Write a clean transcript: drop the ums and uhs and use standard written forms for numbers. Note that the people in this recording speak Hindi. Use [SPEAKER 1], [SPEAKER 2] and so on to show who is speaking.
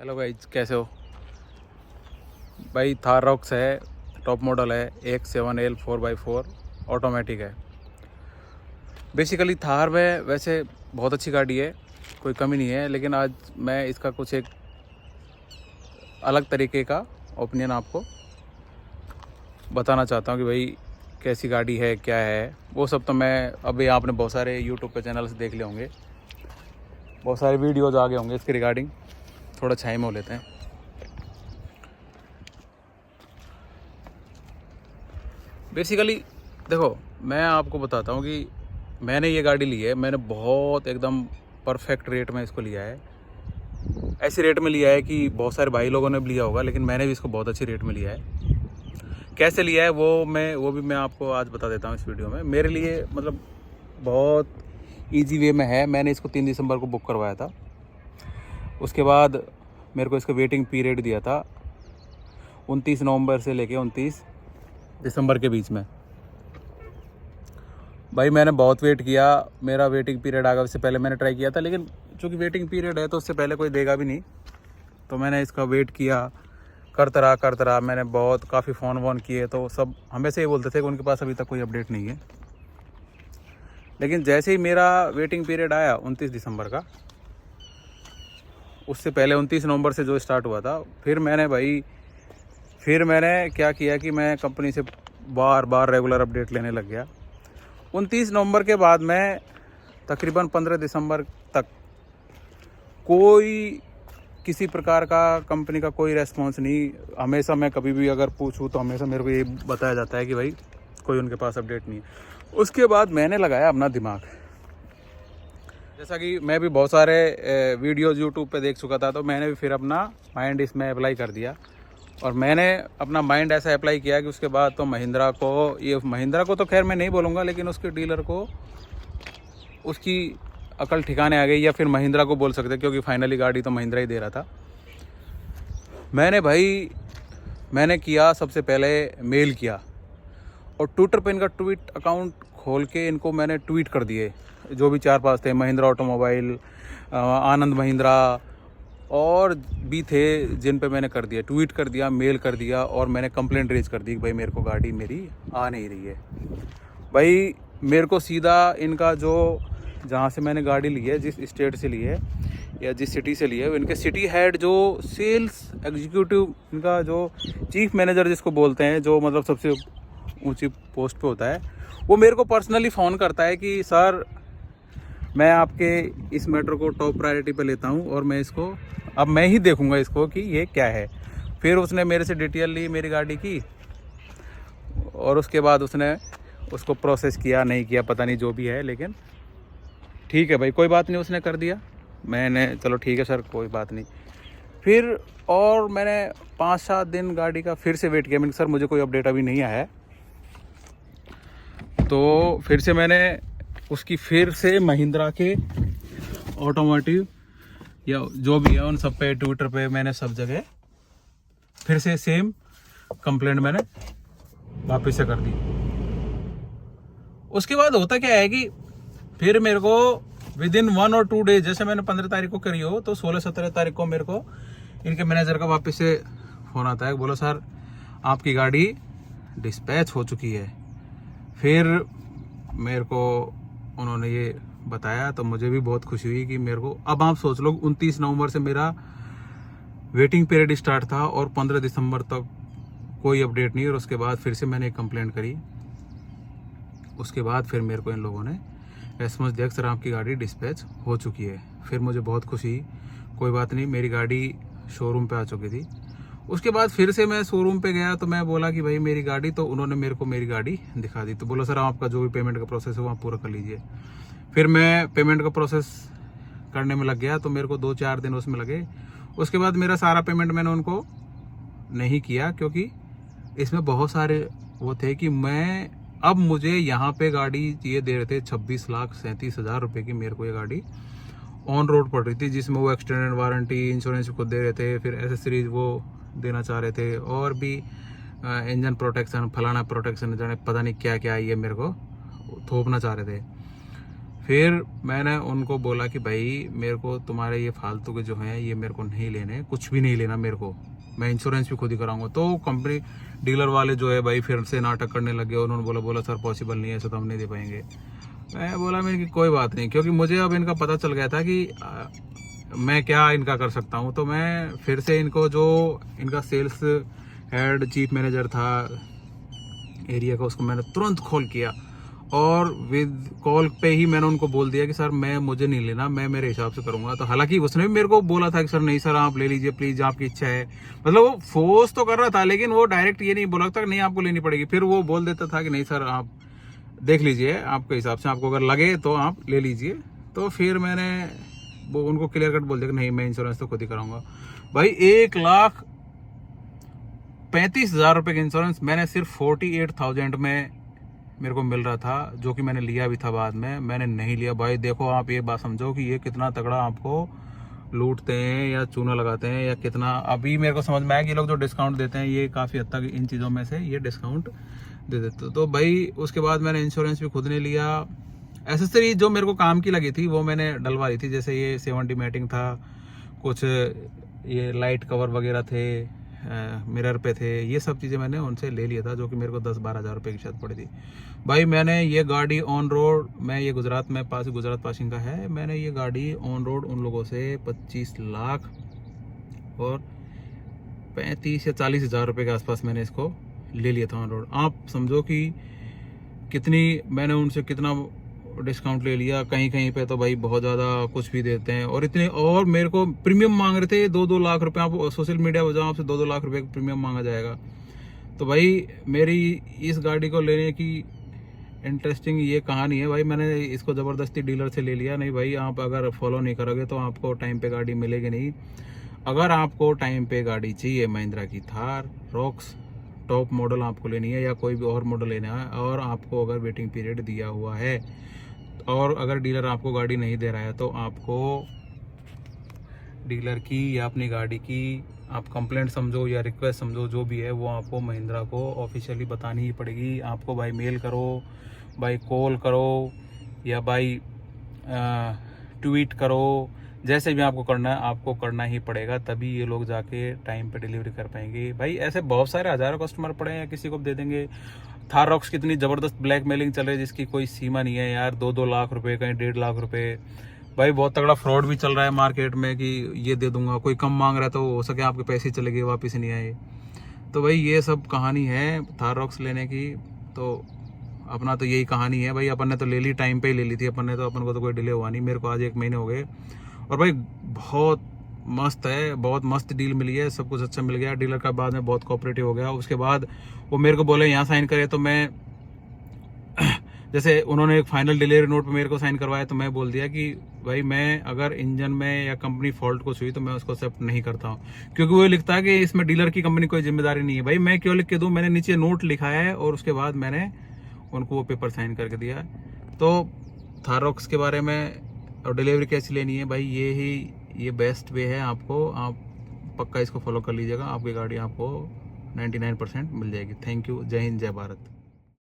[SPEAKER 1] हेलो भाई, कैसे हो भाई? थार रॉक्स है, टॉप मॉडल है, X7L 4x4 ऑटोमेटिक है। बेसिकली थार में वैसे बहुत अच्छी गाड़ी है, कोई कमी नहीं है, लेकिन आज मैं इसका कुछ एक अलग तरीके का ओपिनियन आपको बताना चाहता हूँ कि भाई कैसी गाड़ी है, क्या है। वो सब तो मैं अभी आपने बहुत सारे यूट्यूब पे चैनल से देख लिए होंगे, बहुत सारे वीडियोज़ आ गए होंगे इसके रिगार्डिंग। थोड़ा छाई में हो लेते हैं। बेसिकली देखो, मैं आपको बताता हूँ कि मैंने ये गाड़ी ली है, मैंने बहुत एकदम परफेक्ट रेट में इसको लिया है। ऐसी रेट में लिया है कि बहुत सारे भाई लोगों ने भी लिया होगा, लेकिन मैंने भी इसको बहुत अच्छी रेट में लिया है। कैसे लिया है वो भी मैं आपको आज बता देता हूँ इस वीडियो में। मेरे लिए मतलब बहुत ईजी वे में है। मैंने इसको 3 दिसंबर को बुक करवाया था। उसके बाद मेरे को इसका वेटिंग पीरियड दिया था 29 नवंबर से लेके 29 दिसंबर के बीच में। भाई मैंने बहुत वेट किया, मेरा वेटिंग पीरियड आ गया। उससे पहले मैंने ट्राई किया था, लेकिन चूँकि वेटिंग पीरियड है तो उससे पहले कोई देगा भी नहीं, तो मैंने इसका वेट किया। करता रहा मैंने, बहुत काफ़ी फ़ोन वोन किए, तो सब हमेशा ये बोलते थे कि उनके पास अभी तक कोई अपडेट नहीं है। लेकिन जैसे ही मेरा वेटिंग पीरियड आया 29 दिसंबर का, उससे पहले 29 नवंबर से जो स्टार्ट हुआ था, फिर मैंने क्या किया कि मैं कंपनी से बार बार रेगुलर अपडेट लेने लग गया। 29 नवंबर के बाद मैं तकरीबन 15 दिसंबर तक कोई किसी प्रकार का कंपनी का कोई रेस्पॉन्स नहीं। हमेशा मैं कभी भी अगर पूछूं तो हमेशा मेरे को ये बताया जाता है कि भाई कोई उनके पास अपडेट नहीं है। उसके बाद मैंने लगाया अपना दिमाग। जैसा कि मैं भी बहुत सारे वीडियोज़ यूट्यूब पे देख चुका था, तो मैंने भी फिर अपना माइंड इसमें अप्लाई कर दिया। और मैंने अपना माइंड ऐसा अप्लाई किया कि उसके बाद तो महिंद्रा को तो खैर मैं नहीं बोलूँगा, लेकिन उसके डीलर को उसकी अकल ठिकाने आ गई, या फिर महिंद्रा को बोल सकते, क्योंकि फाइनली गाड़ी तो महिंद्रा ही दे रहा था। मैंने किया, सबसे पहले मेल किया और ट्विटर पे इनका ट्वीट अकाउंट खोल के इनको मैंने ट्वीट कर दिए, जो भी 4-5 थे, महिंद्रा ऑटोमोबाइल, आनंद महिंद्रा और भी थे, जिन पे मैंने कर दिया, ट्वीट कर दिया, मेल कर दिया, और मैंने कंप्लेंट रेज कर दी कि भाई मेरे को गाड़ी मेरी आ नहीं रही है। भाई मेरे को सीधा इनका जो जहाँ से मैंने गाड़ी ली है, जिस स्टेट से ली है या जिस सिटी से ली है, इनके सिटी हेड जो सेल्स एग्जीक्यूटिव, इनका जो चीफ मैनेजर जिसको बोलते हैं, जो मतलब सबसे ऊंची पोस्ट पे होता है, वो मेरे को पर्सनली फ़ोन करता है कि सर मैं आपके इस मैटर को टॉप प्रायोरिटी पे लेता हूँ और अब मैं ही देखूँगा इसको कि ये क्या है। फिर उसने मेरे से डिटेल ली मेरी गाड़ी की, और उसके बाद उसने उसको प्रोसेस किया नहीं किया पता नहीं, जो भी है, लेकिन ठीक है भाई, कोई बात नहीं, उसने कर दिया। मैंने चलो ठीक है सर, कोई बात नहीं। फिर और मैंने 5-7 दिन गाड़ी का फिर से वेट किया। मैंने सर मुझे कोई अपडेट अभी नहीं आया है, तो फिर से मैंने उसकी फिर से महिंद्रा के ऑटोमोटिव या जो भी है उन सब पे, ट्विटर पे, मैंने सब जगह फिर से सेम कंप्लेंट मैंने वापस से कर दी। उसके बाद होता क्या है कि फिर मेरे को विदिन 1 और 2 डेज, जैसे मैंने 15 तारीख को करी हो, तो 16-17 तारीख को मेरे को इनके मैनेजर का वापस से फ़ोन आता है, बोलो सर आपकी गाड़ी डिस्पैच हो चुकी है। फिर मेरे को उन्होंने ये बताया, तो मुझे भी बहुत खुशी हुई कि मेरे को, अब आप सोच लो, 29 नवंबर से मेरा वेटिंग पीरियड स्टार्ट था और 15 दिसंबर तक कोई अपडेट नहीं। और उसके बाद फिर से मैंने एक कंप्लेंट करी। उसके बाद फिर मेरे को इन लोगों ने रेस्पॉन्स दिया, सर आपकी गाड़ी डिस्पैच हो चुकी है। फिर मुझे बहुत खुशी, कोई बात नहीं, मेरी गाड़ी शोरूम पे आ चुकी थी। उसके बाद फिर से मैं शोरूम पे गया, तो मैं बोला कि भाई मेरी गाड़ी, तो उन्होंने मेरे को मेरी गाड़ी दिखा दी। तो बोला सर आपका जो भी पेमेंट का प्रोसेस है वो आप पूरा कर लीजिए। फिर मैं पेमेंट का प्रोसेस करने में लग गया, तो मेरे को 2-4 दिन उसमें लगे। उसके बाद मेरा सारा पेमेंट मैंने उनको नहीं किया, क्योंकि इसमें बहुत सारे वो थे कि अब मुझे यहाँ पे गाड़ी ये दे रहे थे 26,37,000 रुपये की। मेरे को ये गाड़ी ऑन रोड पड़ रही थी, जिसमें वो एक्सटेंडेड वारंटी, इंश्योरेंस खुद दे रहे थे, फिर एसेसरीज वो देना चाह रहे थे, और भी इंजन प्रोटेक्शन, फलाना प्रोटेक्शन, जाने पता नहीं क्या क्या ये मेरे को थोपना चाह रहे थे। फिर मैंने उनको बोला कि भाई मेरे को तुम्हारे ये फालतू के जो हैं ये मेरे को नहीं लेने, कुछ भी नहीं लेना मेरे को, मैं इंश्योरेंस भी खुद ही कराऊंगा। तो कंपनी डीलर वाले जो है भाई फिर से नाटक करने लगे। उन्होंने बोला सर पॉसिबल नहीं है, ऐसा तो हम नहीं दे पाएंगे। मैं बोला मेरी कोई बात नहीं, क्योंकि मुझे अब इनका पता चल गया था कि मैं क्या इनका कर सकता हूँ। तो मैं फिर से इनको, जो इनका सेल्स हेड चीफ मैनेजर था एरिया का, उसको मैंने तुरंत कॉल किया और विद कॉल पे ही मैंने उनको बोल दिया कि सर मुझे नहीं लेना, मैं मेरे हिसाब से करूंगा। तो हालांकि उसने भी मेरे को बोला था कि सर नहीं सर आप ले लीजिए प्लीज, आपकी इच्छा है। मतलब वो फोर्स तो कर रहा था, लेकिन वो डायरेक्ट ये नहीं बोला था कि नहीं आपको लेनी पड़ेगी। फिर वो बोल देता था कि नहीं सर आप देख लीजिए, आपके हिसाब से आपको अगर लगे तो आप ले लीजिए। तो फिर मैंने वो उनको क्लियर कट बोल दिया कि नहीं मैं इंश्योरेंस तो खुद ही कराऊंगा। भाई 1,35,000 रुपए का इंश्योरेंस मैंने सिर्फ 48,000 में मेरे को मिल रहा था, जो कि मैंने लिया भी था। बाद में मैंने नहीं लिया। भाई देखो आप ये बात समझो कि ये कितना तगड़ा आपको लूटते हैं या चूना लगाते हैं या कितना। अभी मेरे को समझ में आया कि ये लोग जो डिस्काउंट देते हैं ये काफ़ी हद तक इन चीज़ों में से ये डिस्काउंट दे देते। तो भाई उसके बाद मैंने इंश्योरेंस भी खुद ने लिया। एसेसरी जो मेरे को काम की लगी थी वो मैंने डलवा ली थी, जैसे ये 70 मैटिंग था, कुछ ये लाइट कवर वगैरह थे, मिरर पे थे, ये सब चीज़ें मैंने उनसे ले लिया था, जो कि मेरे को 10-12 हज़ार रुपये की शायद पड़ी थी। भाई मैंने ये गाड़ी ऑन रोड, मैं ये गुजरात में गुजरात पासिंग का है, मैंने ये गाड़ी ऑन रोड उन लोगों से 25 लाख और 35 या 40 हज़ार रुपये के आसपास मैंने इसको ले लिया था ऑन रोड। आप समझो कि कितनी मैंने उनसे कितना डिस्काउंट ले लिया। कहीं कहीं पे तो भाई बहुत ज़्यादा कुछ भी देते हैं, और इतने, और मेरे को प्रीमियम मांग रहे थे 2-2 लाख रुपए। आप सोशल मीडिया पर जाओ, आपसे 2-2 लाख रुपए का प्रीमियम मांगा जाएगा। तो भाई मेरी इस गाड़ी को लेने की इंटरेस्टिंग ये कहानी है। भाई मैंने इसको ज़बरदस्ती डीलर से ले लिया। नहीं भाई आप अगर फॉलो नहीं करोगे तो आपको टाइम पे गाड़ी मिलेगी नहीं। अगर आपको टाइम पे गाड़ी चाहिए, महिंद्रा की थार रॉक्स टॉप मॉडल आपको लेनी है या कोई भी और मॉडल लेना है, और आपको अगर वेटिंग पीरियड दिया हुआ है और अगर डीलर आपको गाड़ी नहीं दे रहा है, तो आपको डीलर की या अपनी गाड़ी की आप कंप्लेंट समझो या रिक्वेस्ट समझो, जो भी है वो आपको महिंद्रा को ऑफिशियली बतानी ही पड़ेगी। आपको बाई मेल करो, बाई कॉल करो या बाई ट्वीट करो, जैसे भी आपको करना है आपको करना ही पड़ेगा, तभी ये लोग जाके टाइम पे डिलीवरी कर पाएंगे। भाई ऐसे बहुत सारे हज़ारों कस्टमर पड़े हैं, किसी को दे देंगे। थार रॉक्स कितनी ज़बरदस्त ब्लैकमेलिंग चल रही है जिसकी कोई सीमा नहीं है यार। 2-2 लाख रुपए, कहीं 1.5 लाख रुपए। भाई बहुत तगड़ा फ्रॉड भी चल रहा है मार्केट में कि ये दे दूंगा, कोई कम मांग रहा है तो हो सके आपके पैसे चले गए, वापस नहीं आए। तो भाई ये सब कहानी है थार रॉक्स लेने की। तो अपना तो यही कहानी है भाई। अपन ने तो ले ली, टाइम पे ही ले ली थी अपन ने, तो अपन को तो कोई डिले हुआ नहीं। मेरे को आज 1 महीने हो गए और भाई बहुत मस्त है, बहुत मस्त डील मिली है, सब कुछ अच्छा मिल गया। डीलर का बाद में बहुत कोऑपरेटिव हो गया। उसके बाद वो मेरे को बोले यहाँ साइन करे, तो मैं जैसे उन्होंने एक फाइनल डिलीवरी नोट पे मेरे को साइन करवाया, तो मैं बोल दिया कि भाई मैं अगर इंजन में या कंपनी फॉल्ट कुछ हुई तो मैं उसको एक्सेप्ट नहीं करता हूँ, क्योंकि वो लिखता है कि इसमें डीलर की कंपनी कोई जिम्मेदारी नहीं है। भाई मैं क्यों लिख के दूँ? मैंने नीचे नोट लिखा है और उसके बाद मैंने उनको वो पेपर साइन करके दिया। तो थार रॉक्स के बारे में और डिलीवरी कैसी लेनी है भाई, ये बेस्ट वे है। आपको आप पक्का इसको फॉलो कर लीजिएगा, आपकी गाड़ी आपको 99% मिल जाएगी। Thank you. जय हिंद, जय भारत।